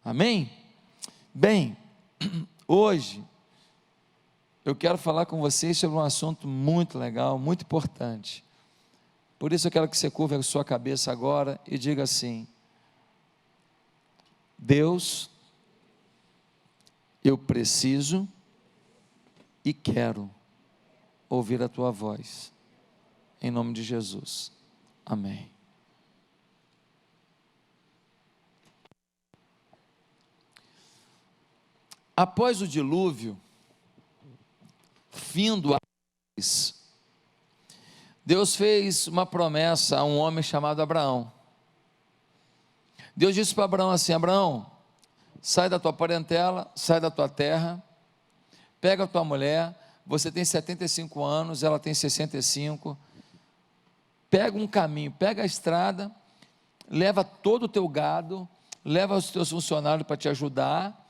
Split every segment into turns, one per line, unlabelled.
Amém? Bem, hoje eu quero falar com vocês sobre um assunto muito legal, muito importante. Por isso eu quero que você curva a sua cabeça agora e diga assim: Deus, eu preciso e quero ouvir a tua voz, em nome de Jesus, amém. Após o dilúvio, findo a Deus fez uma promessa a um homem chamado Abraão. Deus disse para Abraão assim: Abraão, sai da tua parentela, sai da tua terra, pega a tua mulher, você tem 75 anos, ela tem 65, pega um caminho, pega a estrada, leva todo o teu gado, leva os teus funcionários para te ajudar,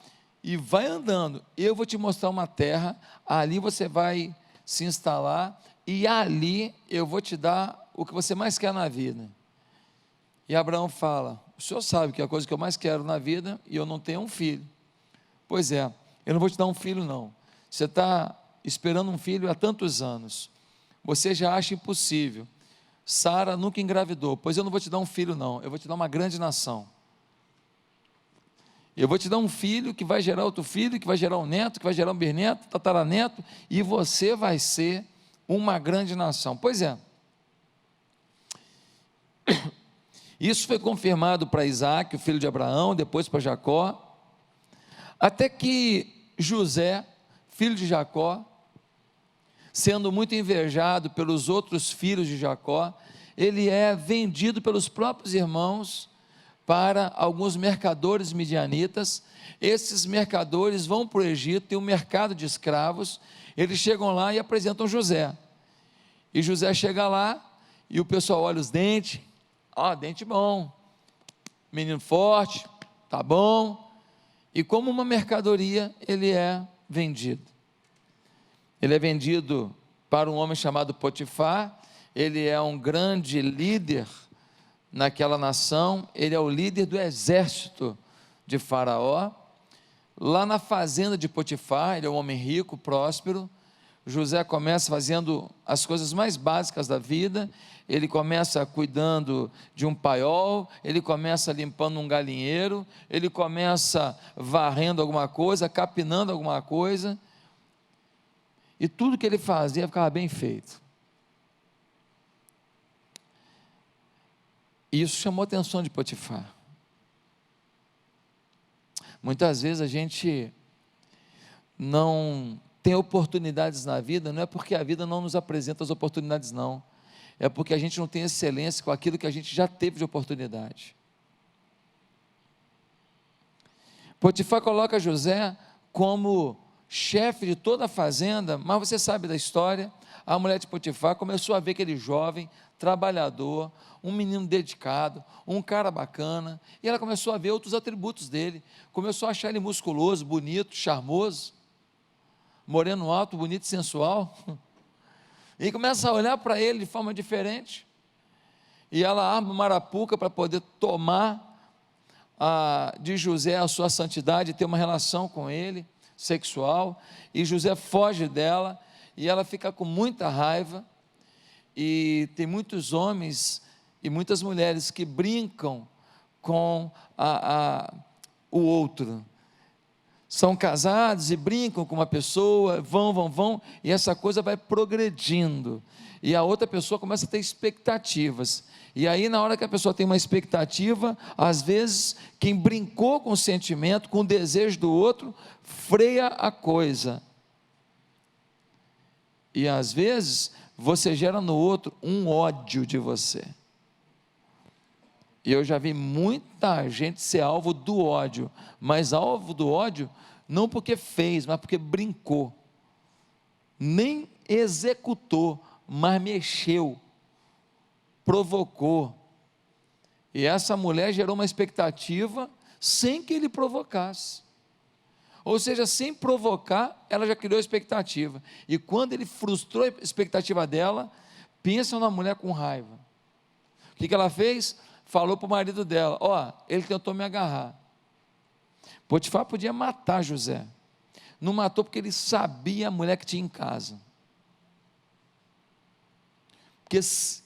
e vai andando, eu vou te mostrar uma terra, ali você vai se instalar, e ali eu vou te dar o que você mais quer na vida. E Abraão fala: o senhor sabe que é a coisa que eu mais quero na vida, e eu não tenho um filho. Pois é, eu não vou te dar um filho não, você está esperando um filho há tantos anos, você já acha impossível, Sara nunca engravidou, pois eu não vou te dar um filho não, eu vou te dar uma grande nação. Eu vou te dar um filho que vai gerar outro filho, que vai gerar um neto, que vai gerar um bisneto, tataraneto, e você vai ser uma grande nação. Pois é, isso foi confirmado para Isaac, o filho de Abraão, depois para Jacó, até que José, filho de Jacó, sendo muito invejado pelos outros filhos de Jacó, ele é vendido pelos próprios irmãos para alguns mercadores midianitas. Esses mercadores vão para o Egito, tem um mercado de escravos, eles chegam lá e apresentam José, e José chega lá, e o pessoal olha os dentes, dente bom, menino forte, tá bom, e como uma mercadoria, ele é vendido para um homem chamado Potifar. Ele é um grande líder naquela nação, ele é o líder do exército de Faraó. Lá na fazenda de Potifar, ele é um homem rico, próspero. José começa fazendo as coisas mais básicas da vida, ele começa cuidando de um paiol, ele começa limpando um galinheiro, ele começa varrendo alguma coisa, capinando alguma coisa, e tudo que ele fazia ficava bem feito. E isso chamou a atenção de Potifar. Muitas vezes a gente não tem oportunidades na vida, não é porque a vida não nos apresenta as oportunidades não, é porque a gente não tem excelência com aquilo que a gente já teve de oportunidade. Potifar coloca José como chefe de toda a fazenda, mas você sabe da história. A mulher de Potifar começou a ver aquele jovem trabalhador, um menino dedicado, um cara bacana, e ela começou a ver outros atributos dele, começou a achar ele musculoso, bonito, charmoso, moreno alto, bonito e sensual, e começa a olhar para ele de forma diferente, e ela arma uma arapuca para poder tomar de José a sua santidade, ter uma relação com ele, sexual, e José foge dela, e ela fica com muita raiva. E tem muitos homens e muitas mulheres que brincam com o outro, são casados e brincam com uma pessoa, vão, e essa coisa vai progredindo, e a outra pessoa começa a ter expectativas, e aí na hora que a pessoa tem uma expectativa, às vezes quem brincou com o sentimento, com o desejo do outro, freia a coisa, e às vezes você gera no outro um ódio de você, e eu já vi muita gente ser alvo do ódio, mas alvo do ódio não porque fez, mas porque brincou, nem executou, mas mexeu, provocou, e essa mulher gerou uma expectativa sem que ele provocasse, ou seja, sem provocar, ela já criou expectativa, e quando ele frustrou a expectativa dela, pensa numa mulher com raiva, o que ela fez? Falou para o marido dela, ele tentou me agarrar, Potifar podia matar José, não matou porque ele sabia a mulher que tinha em casa,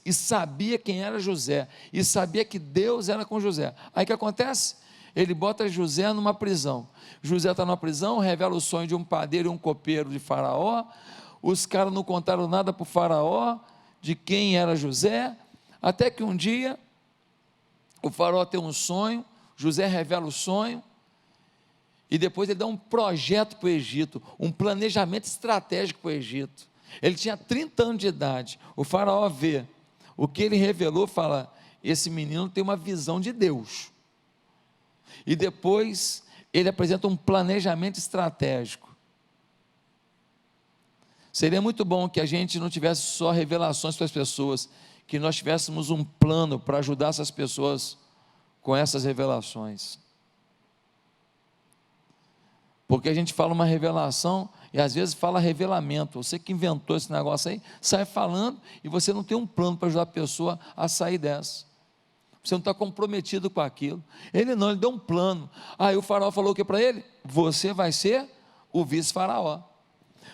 e sabia quem era José, e sabia que Deus era com José. Aí o que acontece? Ele bota José numa prisão. José está numa prisão, revela o sonho de um padeiro e um copeiro de Faraó. Os caras não contaram nada para o Faraó de quem era José, até que um dia o Faraó tem um sonho, José revela o sonho, e depois ele dá um projeto para o Egito, um planejamento estratégico para o Egito. Ele tinha 30 anos de idade. O Faraó vê o que ele revelou, fala: esse menino tem uma visão de Deus. E depois ele apresenta um planejamento estratégico. Seria muito bom que a gente não tivesse só revelações para as pessoas, que nós tivéssemos um plano para ajudar essas pessoas com essas revelações. Porque a gente fala uma revelação e às vezes fala revelamento. Você que inventou esse negócio aí, sai falando e você não tem um plano para ajudar a pessoa a sair dessa. Você não está comprometido com aquilo. Ele não, ele deu um plano. Aí o faraó falou o que para ele? Você vai ser o vice-faraó.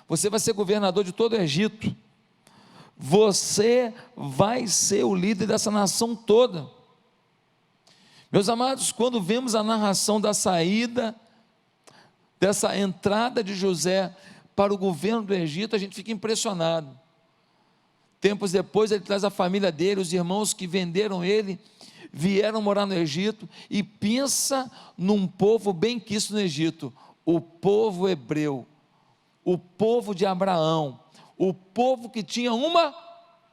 Você vai ser governador de todo o Egito. Você vai ser o líder dessa nação toda. Meus amados, quando vemos a narração da saída, dessa entrada de José para o governo do Egito, a gente fica impressionado. Tempos depois ele traz a família dele, os irmãos que venderam ele, vieram morar no Egito, e pensa num povo bem quisto no Egito, o povo hebreu, o povo de Abraão, o povo que tinha uma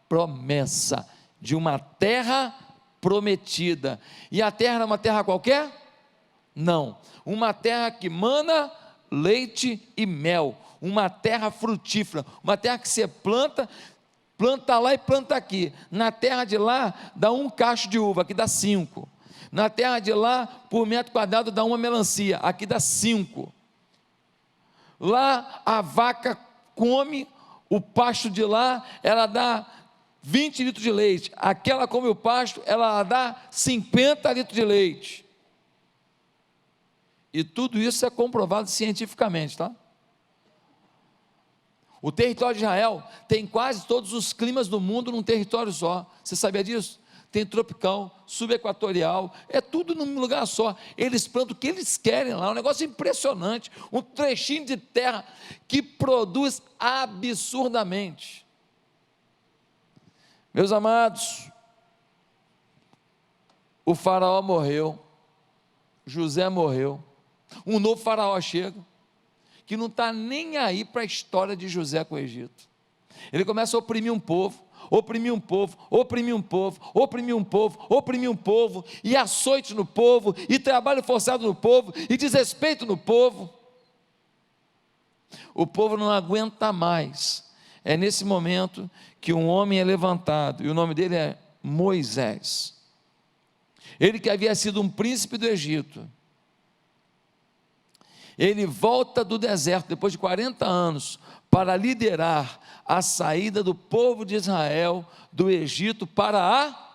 promessa de uma terra prometida. E a terra era uma terra qualquer? Não, uma terra que mana leite e mel, uma terra frutífera, uma terra que você planta lá e planta aqui. Na terra de lá dá um cacho de uva, aqui dá 5. Na terra de lá, por metro quadrado dá uma melancia, aqui dá 5. Lá a vaca come o pasto de lá, ela dá 20 litros de leite. Aquela come o pasto, ela dá 50 litros de leite. E tudo isso é comprovado cientificamente, tá? O território de Israel tem quase todos os climas do mundo num território só. Você sabia disso? Tem tropical, subequatorial, é tudo num lugar só. Eles plantam o que eles querem lá, um negócio impressionante, um trechinho de terra que produz absurdamente. Meus amados, o faraó morreu, José morreu, um novo faraó chega, que não está nem aí para a história de José com o Egito. Ele começa a oprimir um povo, oprimir um povo, oprimir um povo, oprimir um povo, oprimir um povo, e açoite no povo, e trabalho forçado no povo, e desrespeito no povo. O povo não aguenta mais. É nesse momento que um homem é levantado, e o nome dele é Moisés. Ele que havia sido um príncipe do Egito, ele volta do deserto, depois de 40 anos, para liderar a saída do povo de Israel, do Egito, para a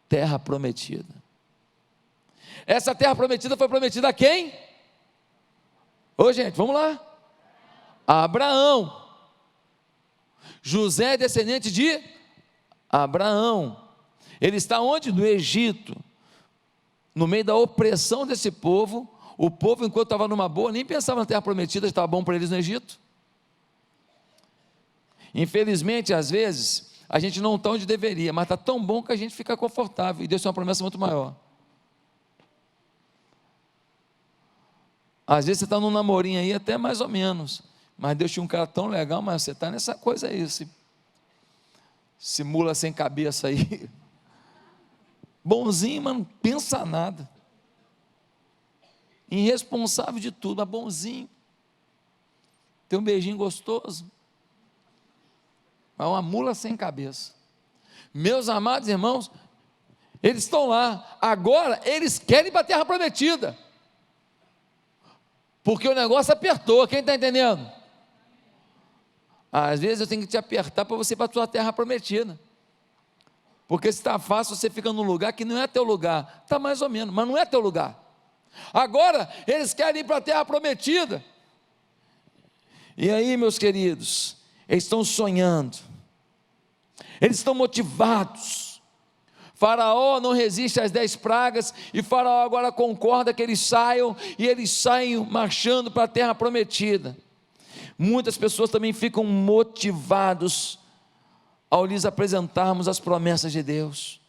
terra prometida. Essa terra prometida foi prometida a quem? Ô gente, vamos lá. A Abraão. José é descendente de Abraão. Ele está onde? No Egito. No meio da opressão desse povo. O povo, enquanto estava numa boa, nem pensava na terra prometida, estava bom para eles no Egito. Infelizmente, às vezes, a gente não está onde deveria, mas está tão bom que a gente fica confortável, e Deus tem uma promessa muito maior. Às vezes você está num namorinho aí, até mais ou menos, mas Deus tinha um cara tão legal, mas você está nessa coisa aí, esse mula sem cabeça aí, bonzinho, mas não pensa nada, irresponsável de tudo, mas bonzinho, tem um beijinho gostoso, mas uma mula sem cabeça. Meus amados irmãos, eles estão lá, agora eles querem ir para a terra prometida, porque o negócio apertou, quem está entendendo? Às vezes eu tenho que te apertar para você ir para a tua terra prometida, porque se está fácil, você fica num lugar que não é teu lugar, está mais ou menos, mas não é teu lugar. Agora eles querem ir para a terra prometida. E aí, meus queridos, eles estão sonhando, eles estão motivados. Faraó não resiste às 10 pragas, e Faraó agora concorda que eles saiam, e eles saem marchando para a terra prometida. Muitas pessoas também ficam motivados ao lhes apresentarmos as promessas de Deus.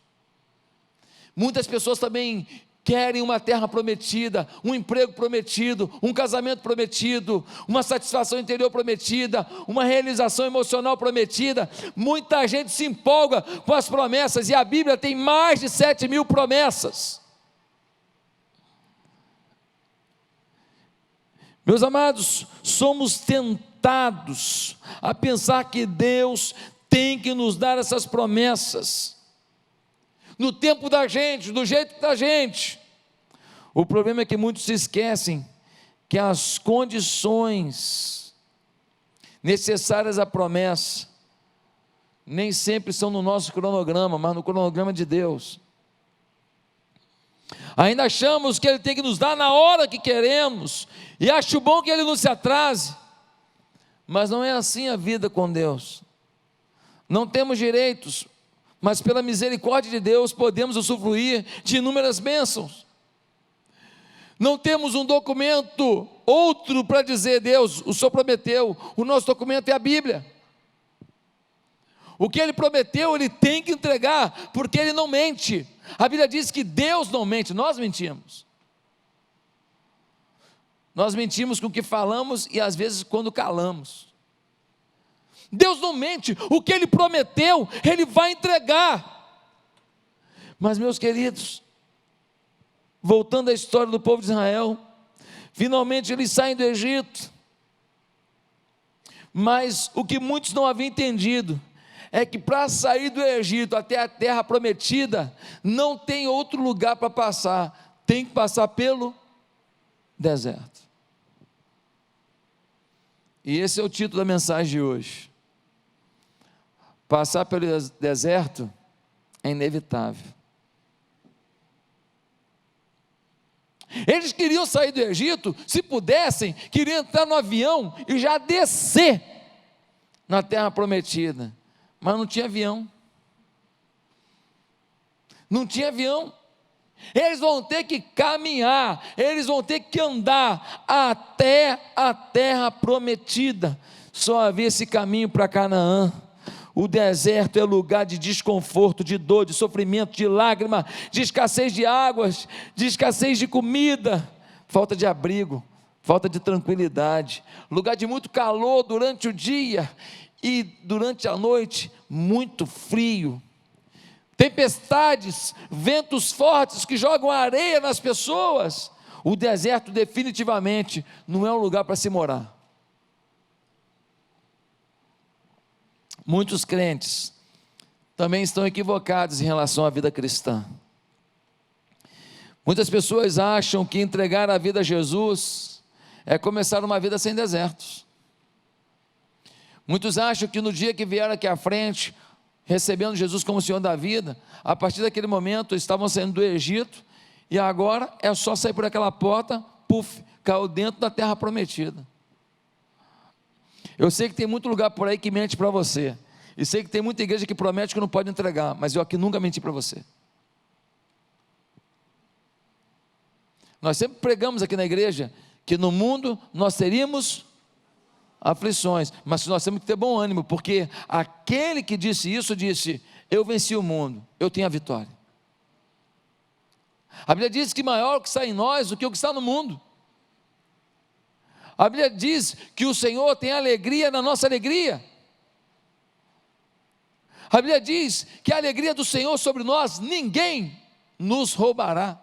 Muitas pessoas também querem uma terra prometida, um emprego prometido, um casamento prometido, uma satisfação interior prometida, uma realização emocional prometida. Muita gente se empolga com as promessas, e a Bíblia tem mais de 7.000 promessas. Meus amados, somos tentados a pensar que Deus tem que nos dar essas promessas no tempo da gente, do jeito da gente. O problema é que muitos se esquecem que as condições necessárias à promessa nem sempre são no nosso cronograma, mas no cronograma de Deus. Ainda achamos que Ele tem que nos dar na hora que queremos, e acho bom que Ele não se atrase, mas não é assim a vida com Deus. Não temos direitos, mas pela misericórdia de Deus podemos usufruir de inúmeras bênçãos. Não temos um documento outro para dizer: Deus, o Senhor prometeu. O nosso documento é a Bíblia. O que Ele prometeu, Ele tem que entregar, porque Ele não mente. A Bíblia diz que Deus não mente, nós mentimos. Nós mentimos com o que falamos e às vezes quando calamos. Deus não mente, o que Ele prometeu, Ele vai entregar. Mas, meus queridos, voltando à história do povo de Israel, finalmente eles saem do Egito, mas o que muitos não haviam entendido, é que para sair do Egito até a terra prometida, não tem outro lugar para passar, tem que passar pelo deserto. E esse é o título da mensagem de hoje. Passar pelo deserto é inevitável. Eles queriam sair do Egito, se pudessem, queriam entrar no avião e já descer na terra prometida, mas não tinha avião. Não tinha avião. Eles vão ter que caminhar, eles vão ter que andar até a terra prometida. Só havia esse caminho para Canaã. O deserto é lugar de desconforto, de dor, de sofrimento, de lágrima, de escassez de águas, de escassez de comida, falta de abrigo, falta de tranquilidade, lugar de muito calor durante o dia e durante a noite, muito frio. Tempestades, ventos fortes que jogam areia nas pessoas. O deserto definitivamente não é um lugar para se morar. Muitos crentes também estão equivocados em relação à vida cristã. Muitas pessoas acham que entregar a vida a Jesus é começar uma vida sem desertos. Muitos acham que no dia que vieram aqui à frente, recebendo Jesus como Senhor da vida, a partir daquele momento estavam saindo do Egito, e agora é só sair por aquela porta, puf, caiu dentro da terra prometida. Eu sei que tem muito lugar por aí que mente para você, e sei que tem muita igreja que promete que não pode entregar, mas eu aqui nunca menti para você. Nós sempre pregamos aqui na igreja que no mundo nós teríamos aflições, mas nós temos que ter bom ânimo, porque aquele que disse isso, disse: eu venci o mundo, eu tenho a vitória. A Bíblia diz que maior é o que está em nós do que o que está no mundo. A Bíblia diz que o Senhor tem alegria na nossa alegria. A Bíblia diz que a alegria do Senhor sobre nós, ninguém nos roubará.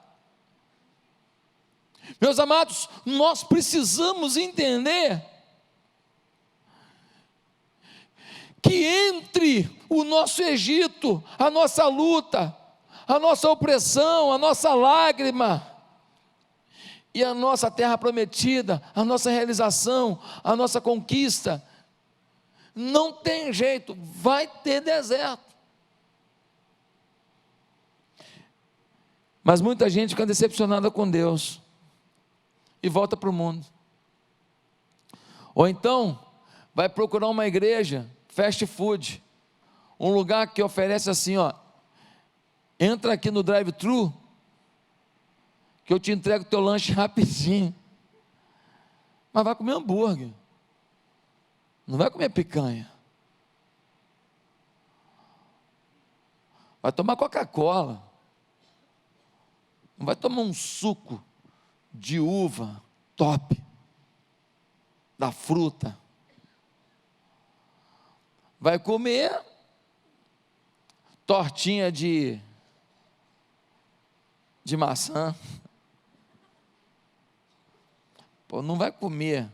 Meus amados, nós precisamos entender que entre o nosso Egito, a nossa luta, a nossa opressão, a nossa lágrima, e a nossa terra prometida, a nossa realização, a nossa conquista, não tem jeito, vai ter deserto. Mas muita gente fica decepcionada com Deus, e volta para o mundo. Ou então, vai procurar uma igreja, fast food, um lugar que oferece assim, ó, entra aqui no drive-thru, que eu te entrego teu lanche rapidinho. Mas vai comer hambúrguer, não vai comer picanha. Vai tomar Coca-Cola, não vai tomar um suco de uva top, da fruta. Vai comer tortinha de maçã. Pô, não vai comer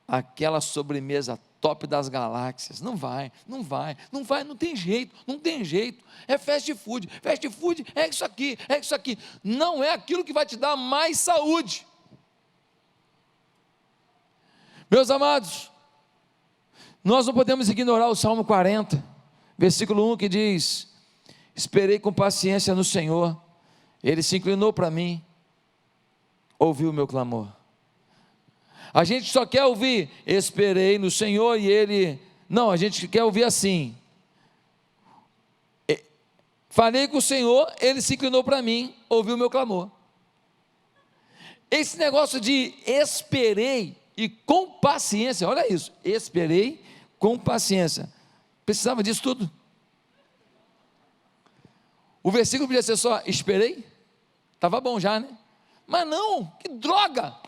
aquela sobremesa top das galáxias. Não vai, não tem jeito. É fast food é isso aqui. Não é aquilo que vai te dar mais saúde. Meus amados, nós não podemos ignorar o Salmo 40, versículo 1, que diz: esperei com paciência no Senhor, Ele se inclinou para mim, ouviu o meu clamor. A gente só quer ouvir, esperei no Senhor e Ele... Não, a gente quer ouvir assim: falei com o Senhor, Ele se inclinou para mim, ouviu o meu clamor. Esse negócio de esperei e com paciência, olha isso, esperei com paciência, precisava disso tudo? O versículo podia ser só, esperei, estava bom já, né? Mas não, que droga!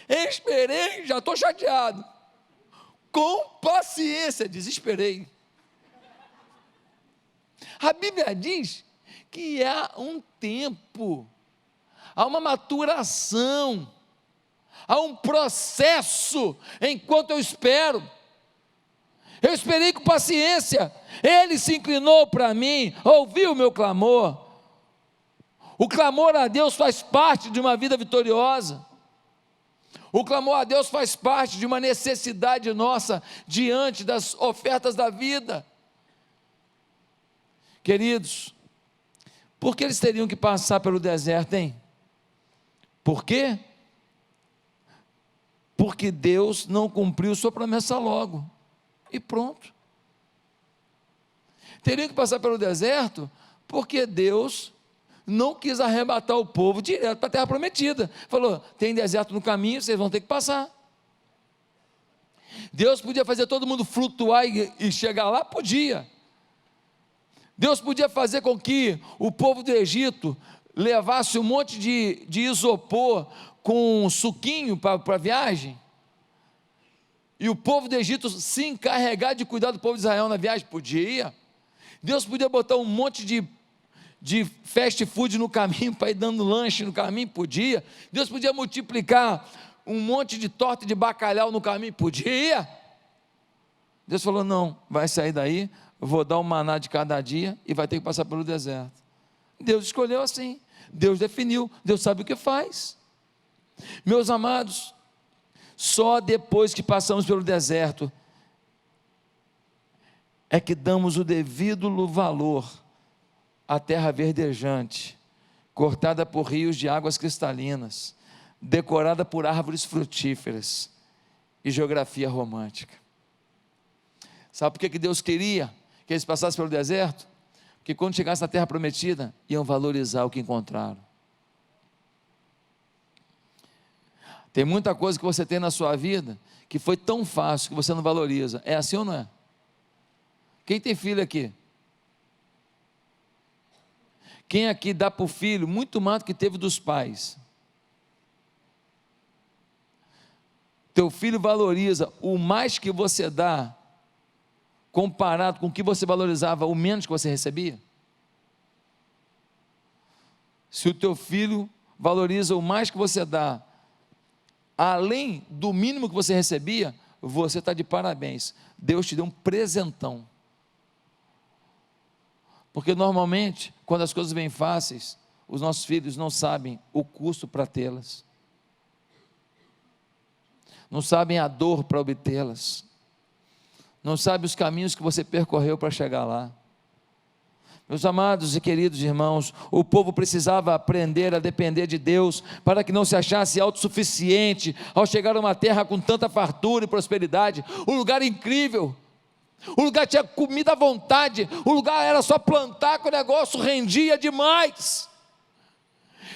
Esperei, já estou chateado. Com paciência, desesperei. A Bíblia diz que há um tempo, há uma maturação, há um processo enquanto eu espero. Eu esperei com paciência, Ele se inclinou para mim, ouviu o meu clamor. O clamor a Deus faz parte de uma vida vitoriosa. O clamor a Deus faz parte de uma necessidade nossa diante das ofertas da vida. Queridos, por que eles teriam que passar pelo deserto, hein? Por quê? Porque Deus não cumpriu sua promessa logo, e pronto. Teriam que passar pelo deserto, porque Deus não quis arrebatar o povo direto para a terra prometida. Falou, tem deserto no caminho, vocês vão ter que passar. Deus podia fazer todo mundo flutuar e chegar lá? Podia. Deus podia fazer com que o povo do Egito levasse um monte de isopor com suquinho para a viagem, e o povo do Egito se encarregar de cuidar do povo de Israel na viagem? Podia. Deus podia botar um monte de fast food no caminho, para ir dando lanche no caminho? Podia. Deus podia multiplicar um monte de torta de bacalhau no caminho? Podia. Deus falou, não, vai sair daí, eu vou dar um maná de cada dia, e vai ter que passar pelo deserto. Deus escolheu assim, Deus definiu, Deus sabe o que faz. Meus amados, só depois que passamos pelo deserto, é que damos o devido valor à terra verdejante, cortada por rios de águas cristalinas, decorada por árvores frutíferas e geografia romântica. Sabe por que Deus queria que eles passassem pelo deserto? Porque quando chegassem na terra prometida, iam valorizar o que encontraram. Tem muita coisa que você tem na sua vida que foi tão fácil que você não valoriza. É assim ou não é? Quem tem filho aqui? Quem aqui dá para o filho muito mais do que teve dos pais? Teu filho valoriza o mais que você dá, comparado com o que você valorizava, o menos que você recebia? Se o teu filho valoriza o mais que você dá, além do mínimo que você recebia, você está de parabéns. Deus te deu um presentão. Porque normalmente, quando as coisas vêm fáceis, os nossos filhos não sabem o custo para tê-las, não sabem a dor para obtê-las, não sabem os caminhos que você percorreu para chegar lá. Meus amados e queridos irmãos, o povo precisava aprender a depender de Deus, para que não se achasse autossuficiente, ao chegar a uma terra com tanta fartura e prosperidade, um lugar incrível, o lugar tinha comida à vontade, o lugar era só plantar que o negócio rendia demais.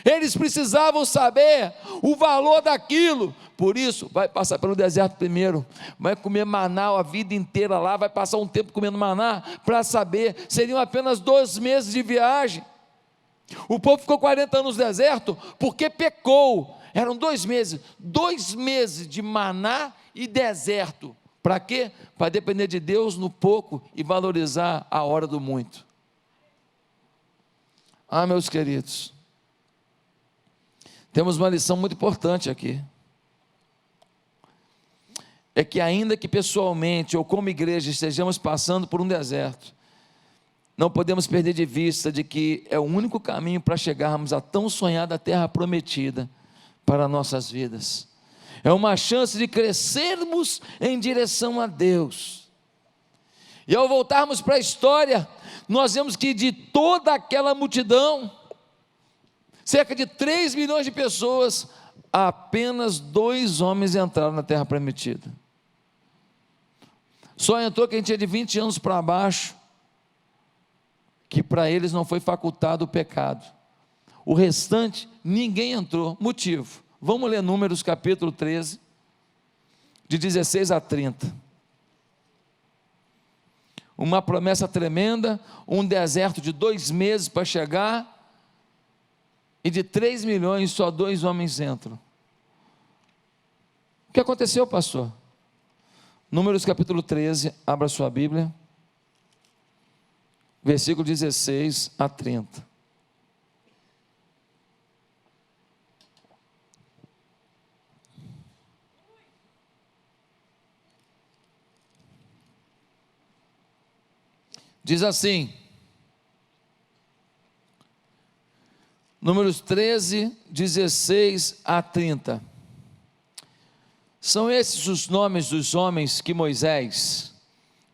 Eles precisavam saber o valor daquilo. Por isso, vai passar pelo deserto primeiro, vai comer maná a vida inteira lá, vai passar um tempo comendo maná, para saber, seriam apenas 2 meses de viagem. O povo ficou 40 anos no deserto, porque pecou, eram 2 meses, 2 meses de maná e deserto, para quê? Para depender de Deus no pouco, e valorizar a hora do muito. Meus queridos, temos uma lição muito importante aqui, é que ainda que pessoalmente ou como igreja estejamos passando por um deserto, não podemos perder de vista de que é o único caminho para chegarmos à tão sonhada terra prometida para nossas vidas. É uma chance de crescermos em direção a Deus. E ao voltarmos para a história, nós vemos que de toda aquela multidão, cerca de 3 milhões de pessoas, apenas 2 homens entraram na terra prometida. Só entrou quem tinha de 20 anos para baixo, que para eles não foi facultado o pecado. O restante, ninguém entrou. Motivo, vamos ler Números capítulo 13, de 16 a 30. Uma promessa tremenda, um deserto de 2 meses para chegar, e de 3 milhões, só 2 homens entram. O que aconteceu, pastor? Números capítulo 13, abra sua Bíblia, versículo 16 a 30. Diz assim, Números 13, 16 a 30. São esses os nomes dos homens que Moisés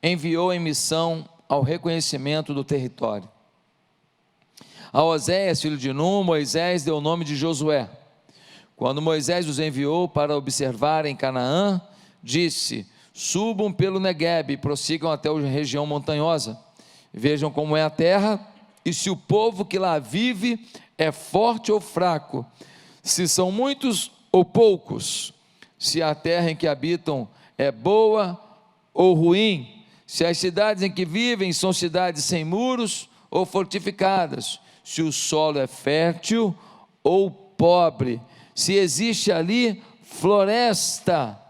enviou em missão ao reconhecimento do território. A Oséias, filho de Num, Moisés deu o nome de Josué. Quando Moisés os enviou para observar em Canaã, disse: subam pelo Neguebe e prossigam até a região montanhosa. Vejam como é a terra e se o povo que lá vive é forte ou fraco, se são muitos ou poucos, se a terra em que habitam é boa ou ruim, se as cidades em que vivem são cidades sem muros ou fortificadas, se o solo é fértil ou pobre, se existe ali floresta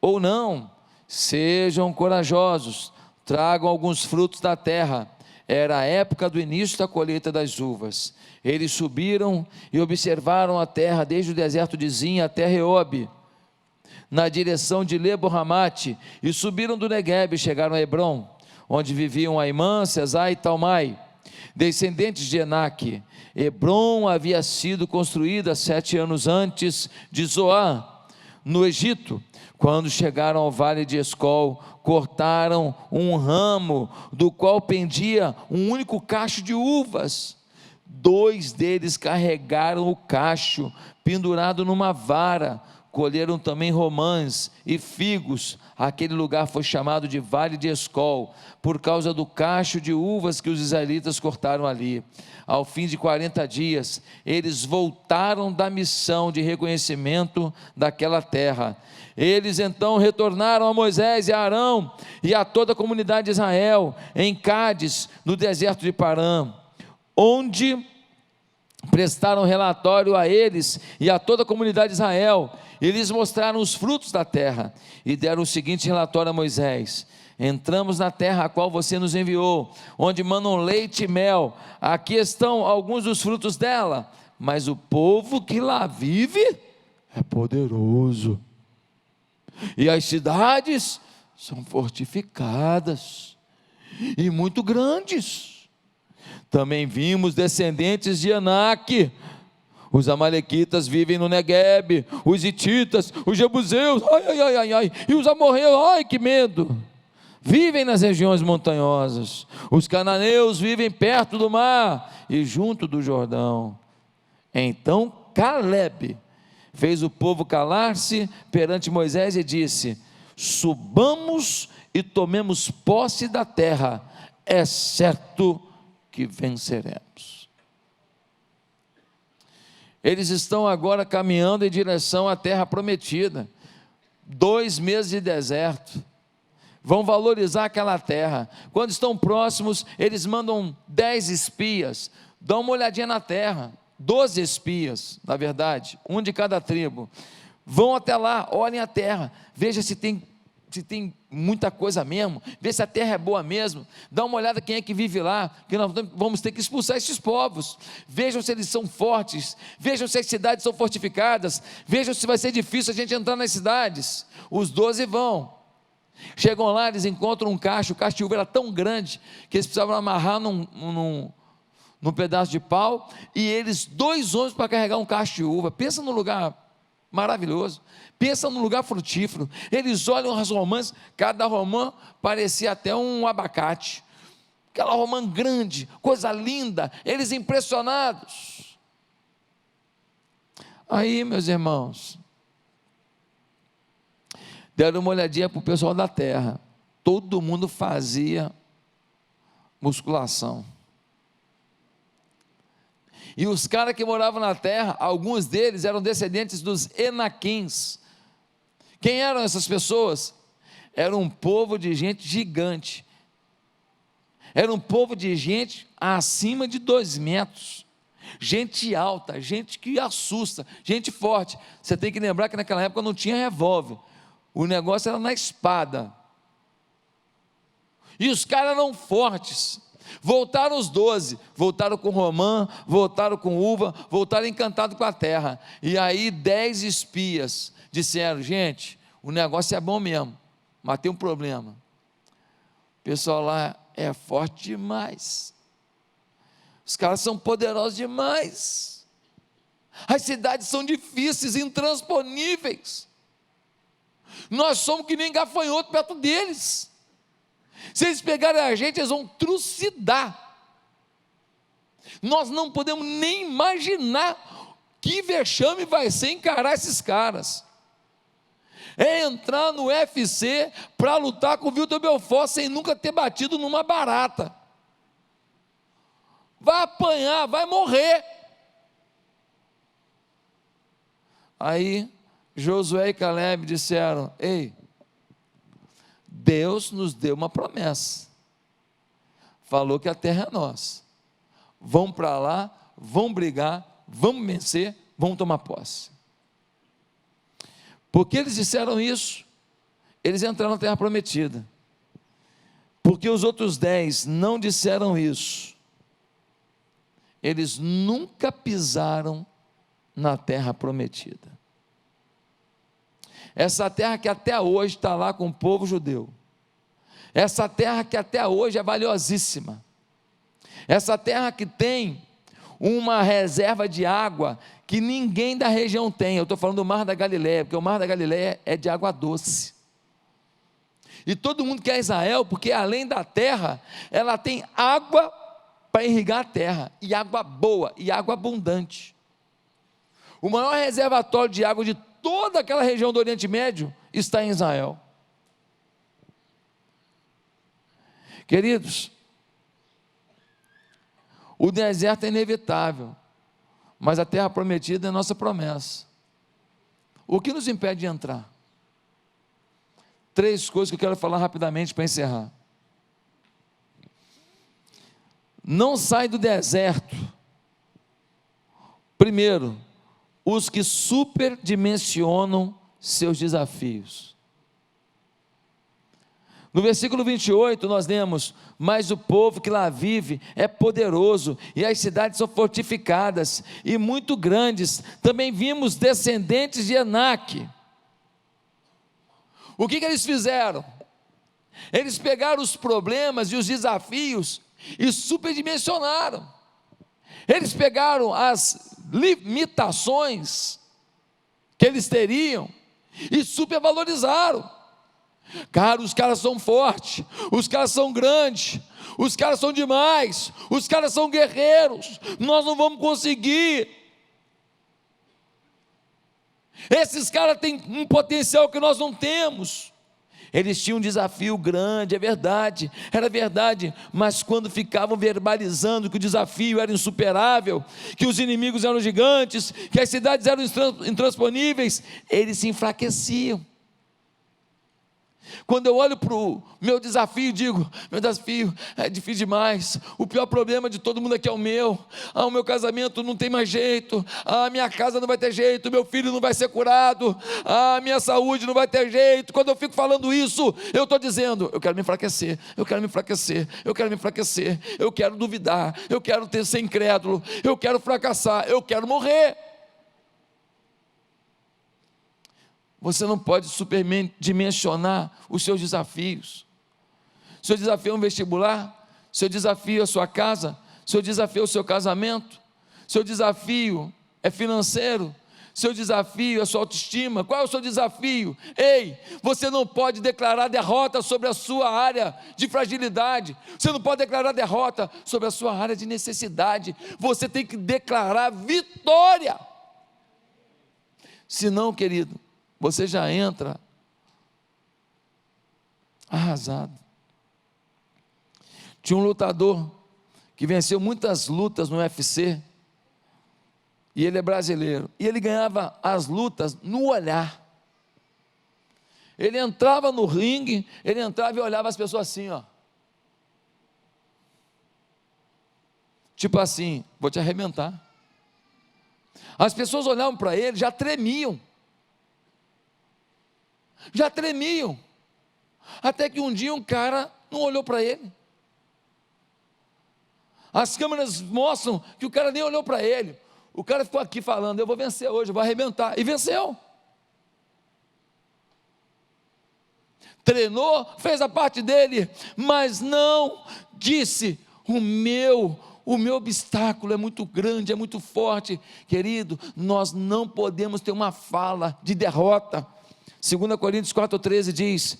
ou não. Sejam corajosos, tragam alguns frutos da terra. Era a época do início da colheita das uvas. Eles subiram e observaram a terra desde o deserto de Zin até Reobe, na direção de Lebo-Ramate, e subiram do Neguebe e chegaram a Hebrom, onde viviam Aimã, Sesai e Talmai, descendentes de Enaque. Hebrom havia sido construída 7 anos antes de Zoá, no Egito. Quando chegaram ao vale de Escol, cortaram um ramo do qual pendia um único cacho de uvas. 2 deles carregaram o cacho pendurado numa vara. Colheram também romãs e figos. Aquele lugar foi chamado de Vale de Escol, por causa do cacho de uvas que os israelitas cortaram ali. Ao fim de 40 dias, eles voltaram da missão de reconhecimento daquela terra. Eles então retornaram a Moisés e a Arão e a toda a comunidade de Israel, em Cádiz, no deserto de Parã, onde prestaram relatório a eles e a toda a comunidade de Israel. Eles mostraram os frutos da terra e deram o seguinte relatório a Moisés: entramos na terra a qual você nos enviou, onde manam leite e mel. Aqui estão alguns dos frutos dela, mas o povo que lá vive é poderoso, e as cidades são fortificadas e muito grandes. Também vimos descendentes de Enaque. Os amalequitas vivem no Neguebe, os hititas, os jebuseus, e os amorreus, que medo. vivem nas regiões montanhosas. Os cananeus vivem perto do mar e junto do Jordão. Então Calebe fez o povo calar-se perante Moisés e disse: subamos e tomemos posse da terra, é certo que venceremos. Eles estão agora caminhando em direção à terra prometida, 2 meses de deserto, vão valorizar aquela terra. Quando estão próximos, eles mandam 10 espias, dão uma olhadinha na terra, 12 espias, na verdade, um de cada tribo, vão até lá, olhem a terra, veja se tem muita coisa mesmo, vê se a terra é boa mesmo, dá uma olhada quem é que vive lá, que nós vamos ter que expulsar esses povos, vejam se eles são fortes, vejam se as cidades são fortificadas, vejam se vai ser difícil a gente entrar nas cidades. Os 12 vão, chegam lá, eles encontram um cacho, o cacho de uva era tão grande, que eles precisavam amarrar num pedaço de pau, e eles, 2 homens para carregar um cacho de uva. Pensa num lugar maravilhoso, pensa num lugar frutífero. Eles olham as romãs, cada romã parecia até um abacate, aquela romã grande, coisa linda, eles impressionados. Aí, meus irmãos, deram uma olhadinha para o pessoal da terra, todo mundo fazia musculação, e os caras que moravam na terra, alguns deles eram descendentes dos Enaquins. Quem eram essas pessoas? Era um povo de gente gigante, era um povo de gente acima de 2 metros, gente alta, gente que assusta, gente forte. Você tem que lembrar que naquela época não tinha revólver, o negócio era na espada, e os caras eram fortes. Voltaram os 12, voltaram com romã, voltaram com uva, voltaram encantados com a terra. E aí 10 espias disseram: gente, o negócio é bom mesmo, mas tem um problema, o pessoal lá é forte demais, os caras são poderosos demais, as cidades são difíceis, intransponíveis, nós somos que nem gafanhoto perto deles. Se eles pegarem a gente, eles vão trucidar. Nós não podemos nem imaginar que vexame vai ser encarar esses caras. É entrar no UFC para lutar com o Vitor Belfort sem nunca ter batido numa barata. Vai apanhar, vai morrer. Aí Josué e Calebe disseram: ei, Deus nos deu uma promessa, falou que a terra é nossa, vamos para lá, vamos brigar, vamos vencer, vamos tomar posse. Porque eles disseram isso, eles entraram na terra prometida. Porque os outros 10 não disseram isso, eles nunca pisaram na terra prometida. Essa terra que até hoje está lá com o povo judeu, essa terra que até hoje é valiosíssima, essa terra que tem uma reserva de água que ninguém da região tem. Eu estou falando do Mar da Galileia, porque o Mar da Galileia é de água doce, e todo mundo quer Israel, porque além da terra, ela tem água para irrigar a terra, e água boa, e água abundante. O maior reservatório de água de toda aquela região do Oriente Médio está em Israel. Queridos, o deserto é inevitável, mas a terra prometida é nossa promessa. O que nos impede de entrar? 3 coisas que eu quero falar rapidamente para encerrar. Não sai do deserto. Primeiro, os que superdimensionam seus desafios. No versículo 28 nós lemos: mas o povo que lá vive é poderoso, e as cidades são fortificadas e muito grandes. Também vimos descendentes de Enaque. O que eles fizeram? Eles pegaram os problemas e os desafios e superdimensionaram. Eles pegaram as limitações que eles teriam e supervalorizaram. Cara, os caras são fortes, os caras são grandes, os caras são demais, os caras são guerreiros, nós não vamos conseguir. Esses caras têm um potencial que nós não temos. Eles tinham um desafio grande, é verdade, era verdade, mas quando ficavam verbalizando que o desafio era insuperável, que os inimigos eram gigantes, que as cidades eram intransponíveis, eles se enfraqueciam. Quando eu olho para o meu desafio, digo, meu desafio é difícil demais, o pior problema de todo mundo aqui é o meu casamento não tem mais jeito, a minha casa não vai ter jeito, meu filho não vai ser curado, a minha saúde não vai ter jeito. Quando eu fico falando isso, eu estou dizendo, eu quero me enfraquecer, eu quero me enfraquecer, eu quero me enfraquecer, eu quero duvidar, eu quero ser incrédulo, eu quero fracassar, eu quero morrer. Você não pode superdimensionar os seus desafios. Seu desafio é um vestibular, seu desafio é a sua casa, seu desafio é o seu casamento, seu desafio é financeiro, seu desafio é a sua autoestima. Qual é o seu desafio? Ei, você não pode declarar derrota sobre a sua área de fragilidade, você não pode declarar derrota sobre a sua área de necessidade, você tem que declarar vitória. Senão, querido, você já entra arrasado. Tinha um lutador que venceu muitas lutas no UFC, e ele é brasileiro, e ele ganhava as lutas no olhar. Ele entrava no ringue, ele entrava e olhava as pessoas assim, ó. Tipo assim, vou te arrebentar. As pessoas olhavam para ele, já tremiam, até que um dia um cara não olhou para ele. As câmeras mostram que o cara nem olhou para ele, o cara ficou aqui falando, eu vou vencer hoje, eu vou arrebentar, e venceu. Treinou, fez a parte dele, mas não disse, o meu obstáculo é muito grande, é muito forte. Querido, nós não podemos ter uma fala de derrota. 2 Coríntios 4,13 diz,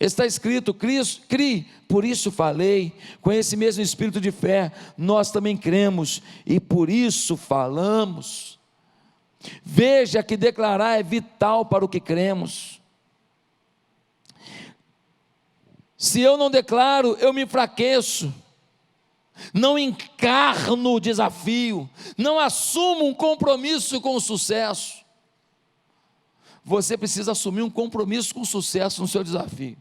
está escrito, crie, por isso falei, com esse mesmo espírito de fé, nós também cremos, e por isso falamos. Veja que declarar é vital para o que cremos. Se eu não declaro, eu me enfraqueço, não encarno o desafio, não assumo um compromisso com o sucesso. Você precisa assumir um compromisso com o sucesso no seu desafio.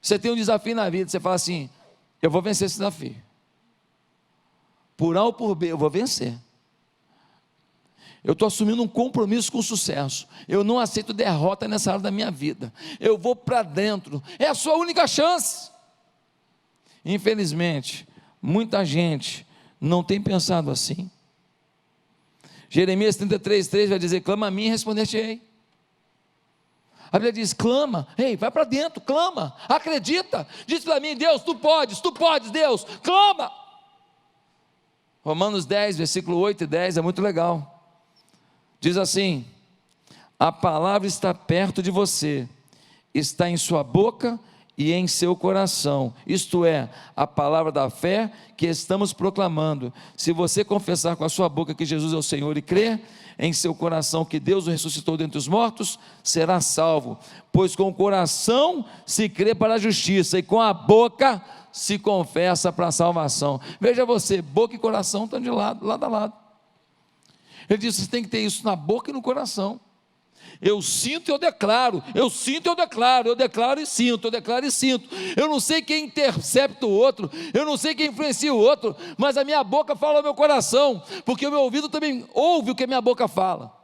Você tem um desafio na vida, você fala assim, eu vou vencer esse desafio, por A ou por B, eu vou vencer. Eu estou assumindo um compromisso com o sucesso, eu não aceito derrota nessa área da minha vida, eu vou para dentro, é a sua única chance. Infelizmente, muita gente não tem pensado assim. Jeremias 33,3 vai dizer, clama a mim e responder-te-ei. A Bíblia diz, clama, ei, vai para dentro, clama, acredita, diz para mim, Deus, tu podes, Deus, clama. Romanos 10, versículo 8 e 10, é muito legal, diz assim, a palavra está perto de você, está em sua boca e em seu coração, isto é, a palavra da fé que estamos proclamando. Se você confessar com a sua boca que Jesus é o Senhor e crer em seu coração que Deus o ressuscitou dentre os mortos, será salvo, pois com o coração se crê para a justiça, e com a boca se confessa para a salvação. Veja você, boca e coração estão de lado a lado. Ele disse, você tem que ter isso na boca e no coração. Eu sinto e eu declaro, eu declaro e sinto, eu não sei quem intercepta o outro, eu não sei quem influencia o outro, mas a minha boca fala ao meu coração, porque o meu ouvido também ouve o que a minha boca fala.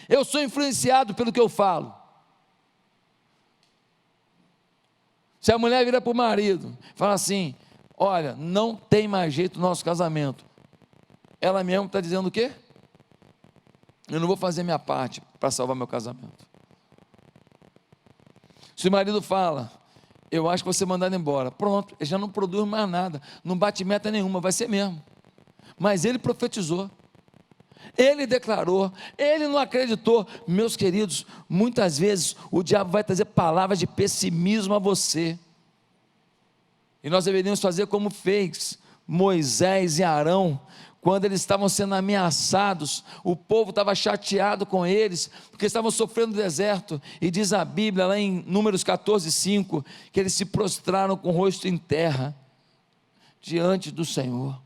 Eu sou influenciado pelo que eu falo. Se a mulher vira para o marido, fala assim, olha, não tem mais jeito no nosso casamento, ela mesmo está dizendo o quê? Eu não vou fazer minha parte para salvar meu casamento. Se o marido fala, eu acho que você mandado embora, pronto, ele já não produz mais nada, não bate meta nenhuma, vai ser mesmo. Mas ele profetizou, ele declarou, ele não acreditou. Meus queridos, muitas vezes o diabo vai trazer palavras de pessimismo a você, e nós deveríamos fazer como fez Moisés e Arão, quando eles estavam sendo ameaçados, o povo estava chateado com eles, porque estavam sofrendo no deserto, e diz a Bíblia, lá em Números 14:5, que eles se prostraram com o rosto em terra, diante do Senhor.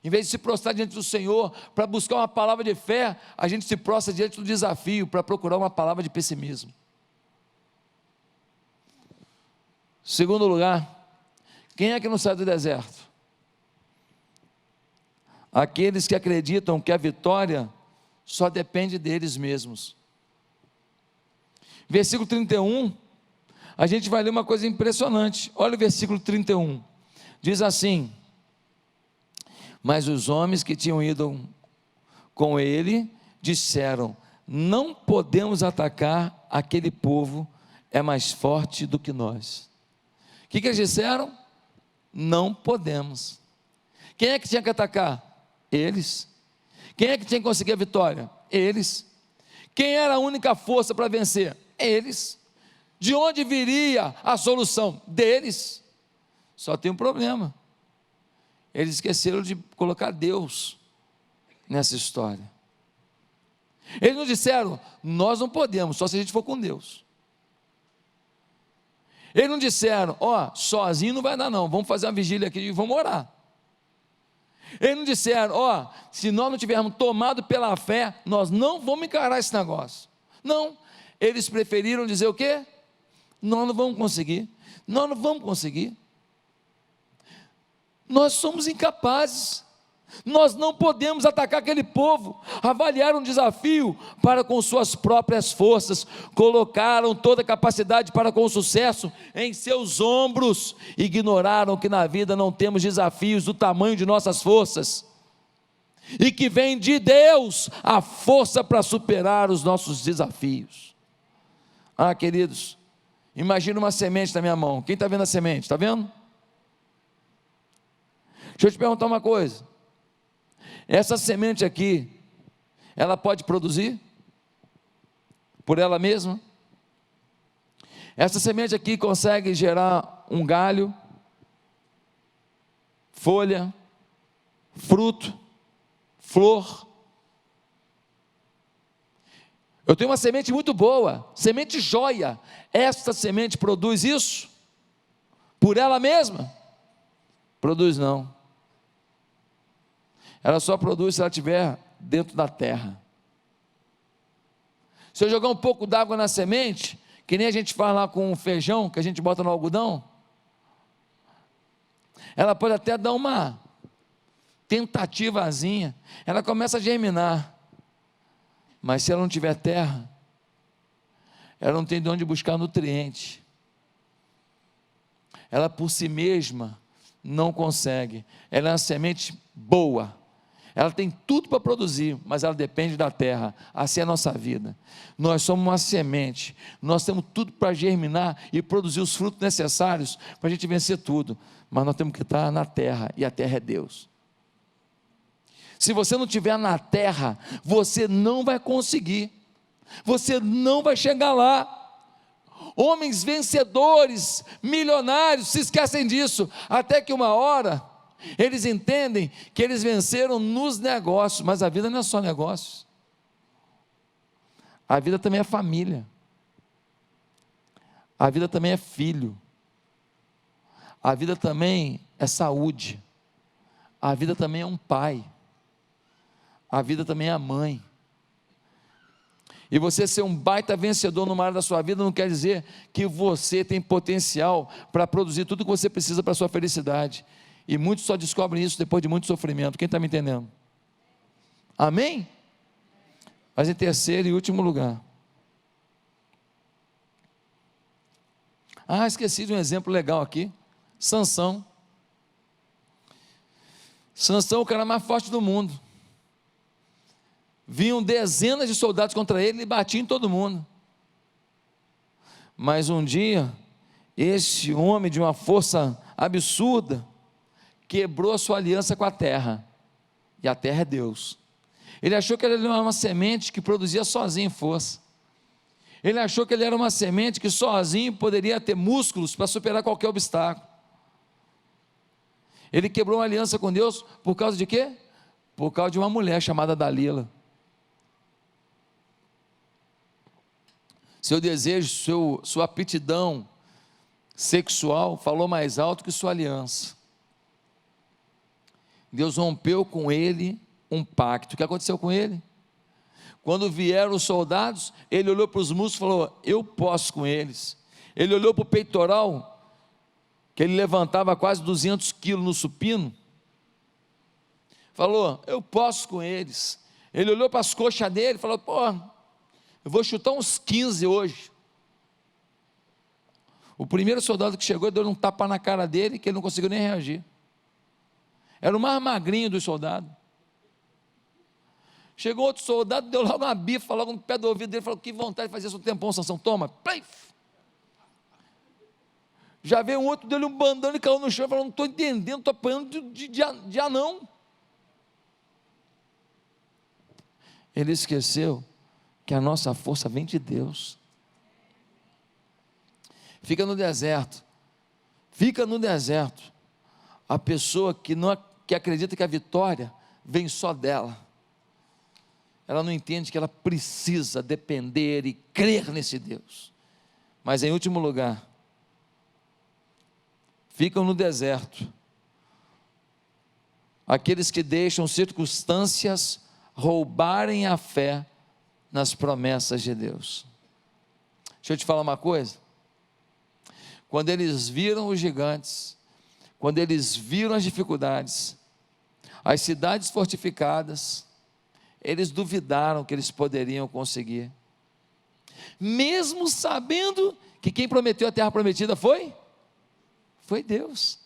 Em vez de se prostrar diante do Senhor, para buscar uma palavra de fé, a gente se prostra diante do desafio, para procurar uma palavra de pessimismo. Segundo lugar, quem é que não sai do deserto? Aqueles que acreditam que a vitória só depende deles mesmos. Versículo 31, a gente vai ler uma coisa impressionante. Olha o versículo 31, diz assim: mas os homens que tinham ido com ele disseram: não podemos atacar aquele povo, é mais forte do que nós. O que eles disseram? Não podemos. Quem é que tinha que atacar? Eles. Quem é que tinha que conseguir a vitória? Eles. Quem era a única força para vencer? Eles. De onde viria a solução? Deles. Só tem um problema: eles esqueceram de colocar Deus nessa história. Eles não disseram: nós não podemos, só se a gente for com Deus. Eles não disseram: sozinho não vai dar não, vamos fazer uma vigília aqui e vamos orar. Eles não disseram: se nós não tivermos tomado pela fé, nós não vamos encarar esse negócio. Não, eles preferiram dizer o quê? Nós não vamos conseguir, nós não vamos conseguir. Nós somos incapazes, nós não podemos atacar aquele povo. Avaliaram um desafio para com suas próprias forças, colocaram toda a capacidade para com o sucesso em seus ombros, ignoraram que na vida não temos desafios do tamanho de nossas forças, e que vem de Deus a força para superar os nossos desafios. Queridos, imagina uma semente na minha mão. Quem está vendo a semente? Está vendo? Deixa eu te perguntar uma coisa: essa semente aqui, ela pode produzir por ela mesma? Essa semente aqui consegue gerar um galho, folha, fruto, flor? Eu tenho uma semente muito boa, semente joia. Esta semente produz isso por ela mesma? Produz não. Ela só produz se ela estiver dentro da terra. Se eu jogar um pouco d'água na semente, que nem a gente faz lá com o feijão, que a gente bota no algodão, ela pode até dar uma tentativazinha, ela começa a germinar, mas se ela não tiver terra, ela não tem de onde buscar nutriente, ela por si mesma não consegue. Ela é uma semente boa, ela tem tudo para produzir, mas ela depende da terra. Assim é a nossa vida. Nós somos uma semente, nós temos tudo para germinar e produzir os frutos necessários para a gente vencer tudo, mas nós temos que estar na terra, e a terra é Deus. Se você não estiver na terra, você não vai conseguir, você não vai chegar lá. Homens vencedores, milionários, se esquecem disso, até que uma hora eles entendem que eles venceram nos negócios, mas a vida não é só negócios, a vida também é família, a vida também é filho, a vida também é saúde, a vida também é um pai, a vida também é a mãe. E você ser um baita vencedor numa área da sua vida não quer dizer que você tem potencial para produzir tudo o que você precisa para a sua felicidade. E muitos só descobrem isso depois de muito sofrimento. Quem está me entendendo? Amém? Mas em terceiro e último lugar. Esqueci de um exemplo legal aqui. Sansão. Sansão é o cara mais forte do mundo. Vinham dezenas de soldados contra ele e batiam em todo mundo. Mas um dia, esse homem de uma força absurda, quebrou a sua aliança com a terra, e a terra é Deus. Ele achou que ele era uma semente que produzia sozinho força. Ele achou que ele era uma semente que sozinho poderia ter músculos para superar qualquer obstáculo. Ele quebrou uma aliança com Deus por causa de quê? Por causa de uma mulher chamada Dalila. Seu desejo, sua aptidão sexual falou mais alto que sua aliança. Deus rompeu com ele um pacto. O que aconteceu com ele? Quando vieram os soldados, ele olhou para os músculos e falou: eu posso com eles. Ele olhou para o peitoral, que ele levantava quase 200 quilos no supino, falou: eu posso com eles. Ele olhou para as coxas dele e falou: pô, eu vou chutar uns 15 hoje. O primeiro soldado que chegou deu um tapa na cara dele, que ele não conseguiu nem reagir. Era o mais magrinho dos soldados. Chegou outro soldado, deu logo uma bifa, logo no pé do ouvido dele, falou: que vontade de fazer isso um tempão, Sansão, toma. Play. Já veio um outro, deu-lhe um bandão e caiu no chão, falou: não estou entendendo, estou apanhando de anão. Ele esqueceu que a nossa força vem de Deus. Fica no deserto a pessoa que acredita que a vitória vem só dela. Ela não entende que ela precisa depender e crer nesse Deus. Mas em último lugar, ficam no deserto aqueles que deixam circunstâncias roubarem a fé nas promessas de Deus. Deixa eu te falar uma coisa. Quando eles viram os gigantes, quando eles viram as dificuldades, as cidades fortificadas, eles duvidaram que eles poderiam conseguir, mesmo sabendo que quem prometeu a terra prometida foi Deus.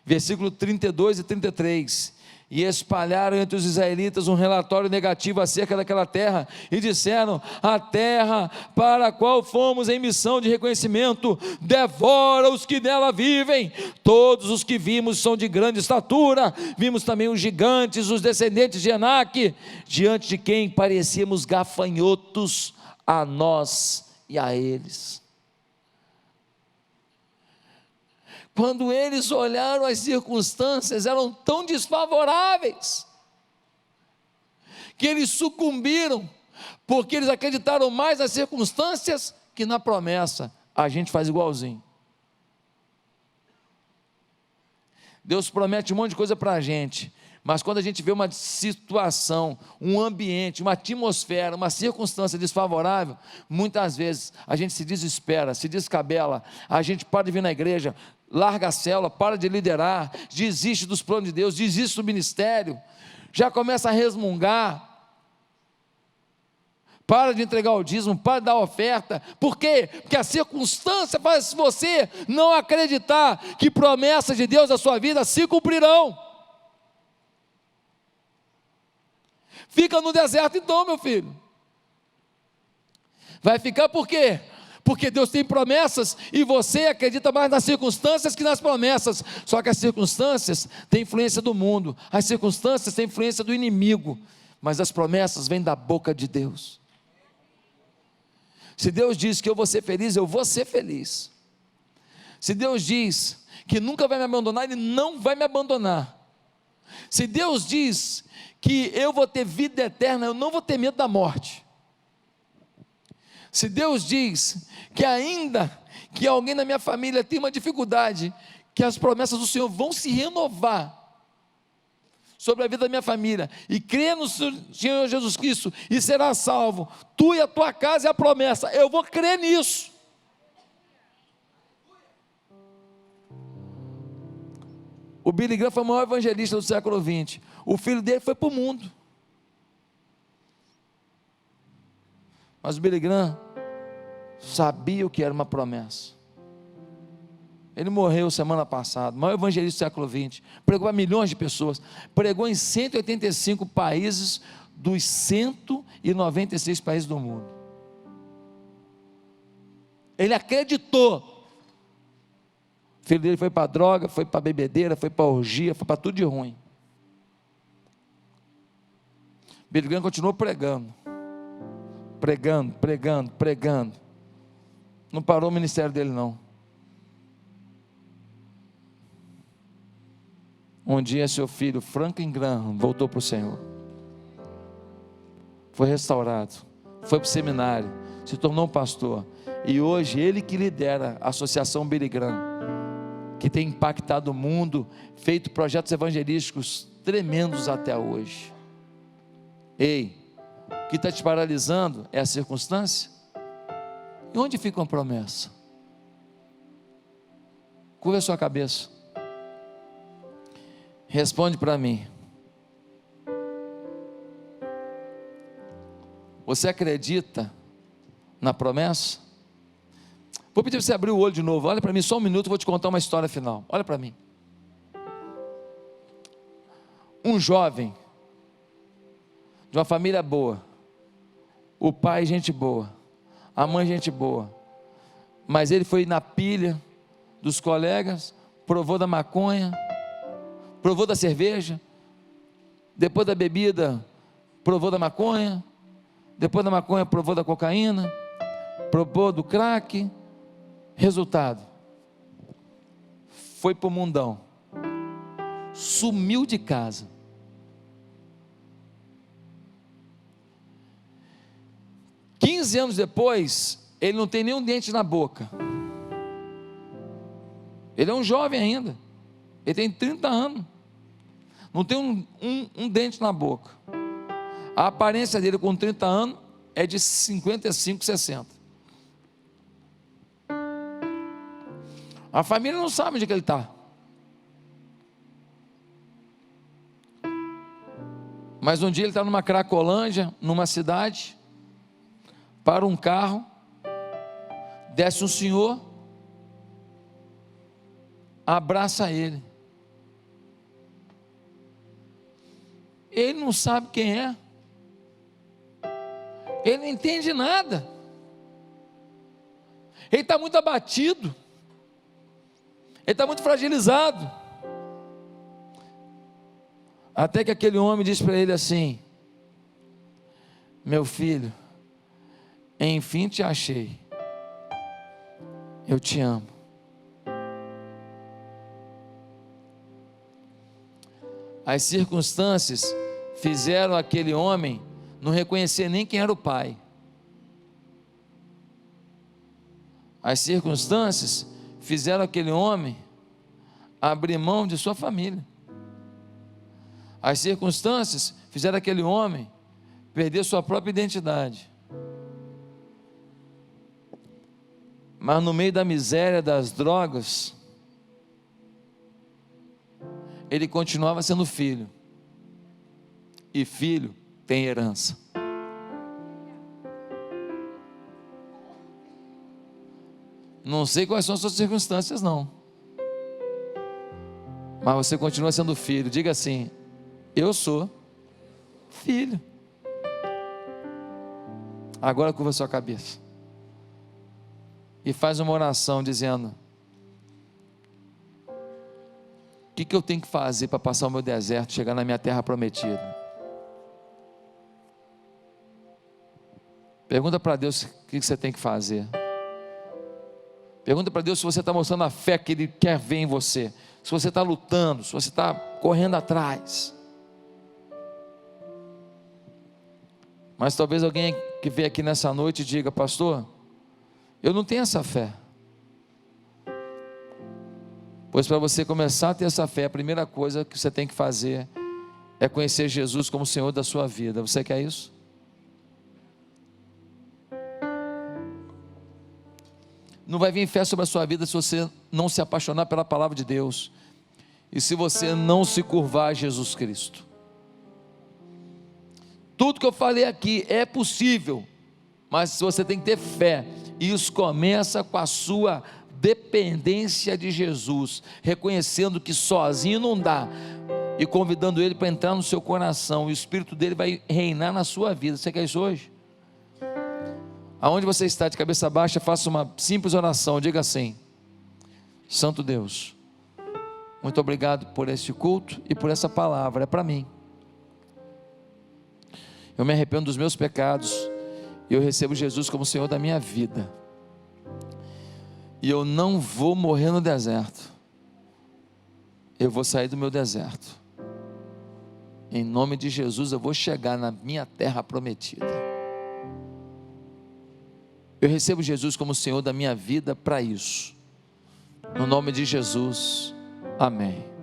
Versículo 32 e 33, e espalharam entre os israelitas um relatório negativo acerca daquela terra, e disseram: a terra para a qual fomos em missão de reconhecimento, devora os que nela vivem, todos os que vimos são de grande estatura, vimos também os gigantes, os descendentes de Enaque, diante de quem parecíamos gafanhotos a nós e a eles. Quando eles olharam, as circunstâncias eram tão desfavoráveis, que eles sucumbiram, porque eles acreditaram mais nas circunstâncias que na promessa. A gente faz igualzinho. Deus promete um monte de coisa para a gente, mas quando a gente vê uma situação, um ambiente, uma atmosfera, uma circunstância desfavorável, muitas vezes a gente se desespera, se descabela, a gente para de vir na igreja, larga a célula, para de liderar, desiste dos planos de Deus, desiste do ministério, já começa a resmungar, para de entregar o dízimo, para de dar oferta. Por quê? Porque a circunstância faz você não acreditar que promessas de Deus na sua vida se cumprirão. Fica no deserto então, meu filho. Vai ficar por quê? Porque Deus tem promessas e você acredita mais nas circunstâncias que nas promessas. Só que as circunstâncias têm influência do mundo, as circunstâncias têm influência do inimigo, mas as promessas vêm da boca de Deus. Se Deus diz que eu vou ser feliz, eu vou ser feliz. Se Deus diz que nunca vai me abandonar, Ele não vai me abandonar. Se Deus diz que eu vou ter vida eterna, eu não vou ter medo da morte. Se Deus diz que ainda que alguém na minha família tem uma dificuldade, que as promessas do Senhor vão se renovar sobre a vida da minha família, e crê no Senhor Jesus Cristo, e será salvo, tu e a tua casa é a promessa, eu vou crer nisso. O Billy Graham foi o maior evangelista do século XX, o filho dele foi para o mundo, mas o Billy Graham sabia o que era uma promessa. Ele morreu semana passada, o maior evangelista do século XX, pregou a milhões de pessoas, pregou em 185 países dos 196 países do mundo. Ele acreditou. O filho dele foi para droga, foi para bebedeira, foi para orgia, foi para tudo de ruim. Billy Graham continuou pregando. Não parou o ministério dele, não. Um dia seu filho, Franklin Graham, voltou para o Senhor. Foi restaurado. Foi para o seminário. Se tornou um pastor. E hoje ele que lidera a Associação Billy Graham, que tem impactado o mundo, feito projetos evangelísticos tremendos até hoje. Ei, o que está te paralisando é a circunstância? E onde fica uma promessa? Curva a sua cabeça. Responde para mim. Você acredita na promessa? Vou pedir para você abrir o olho de novo. Olha para mim só um minuto, vou te contar uma história final. Olha para mim. Um jovem de uma família boa, o pai gente boa, a mãe gente boa, mas ele foi na pilha dos colegas, provou da maconha, provou da cerveja, depois da bebida provou da maconha, depois da maconha provou da cocaína, provou do crack. Resultado, foi para o mundão, sumiu de casa. Quinze anos depois, ele não tem nenhum dente na boca. Ele é um jovem ainda, ele tem 30 anos, não tem um dente na boca. A aparência dele com 30 anos é de 55, 60. A família não sabe onde que ele está. Mas um dia ele está numa Cracolândia, numa cidade, para um carro, desce um senhor, abraça ele. Ele não sabe quem é. Ele não entende nada. Ele está muito abatido. Ele está muito fragilizado. Até que aquele homem diz para ele assim: meu filho, enfim te achei. Eu te amo. As circunstâncias fizeram aquele homem não reconhecer nem quem era o pai. As circunstâncias fizeram aquele homem abrir mão de sua família. As circunstâncias fizeram aquele homem perder sua própria identidade. Mas no meio da miséria, das drogas, ele continuava sendo filho. E filho tem herança. Não sei quais são as suas circunstâncias, não. Mas você continua sendo filho. Diga assim: eu sou filho. Agora curva a sua cabeça e faz uma oração dizendo: o que eu tenho que fazer para passar o meu deserto, chegar na minha terra prometida? Pergunta para Deus o que você tem que fazer. Pergunta para Deus se você está mostrando a fé que Ele quer ver em você, se você está lutando, se você está correndo atrás. Mas talvez alguém que veio aqui nessa noite diga: pastor, eu não tenho essa fé. Pois para você começar a ter essa fé, a primeira coisa que você tem que fazer é conhecer Jesus como Senhor da sua vida. Você quer isso? Não vai vir fé sobre a sua vida se você não se apaixonar pela palavra de Deus e se você não se curvar a Jesus Cristo. Tudo que eu falei aqui é possível, mas você tem que ter fé, e isso começa com a sua dependência de Jesus, reconhecendo que sozinho não dá, e convidando Ele para entrar no seu coração, e o Espírito dele vai reinar na sua vida. Você quer isso hoje? Aonde você está de cabeça baixa, faça uma simples oração, diga assim: Santo Deus, muito obrigado por este culto e por essa palavra, é para mim. eu me arrependo dos meus pecados, e eu recebo Jesus como Senhor da minha vida, e eu não vou morrer no deserto, eu vou sair do meu deserto, em nome de Jesus eu vou chegar na minha terra prometida. Eu recebo Jesus como Senhor da minha vida para isso, no nome de Jesus, amém.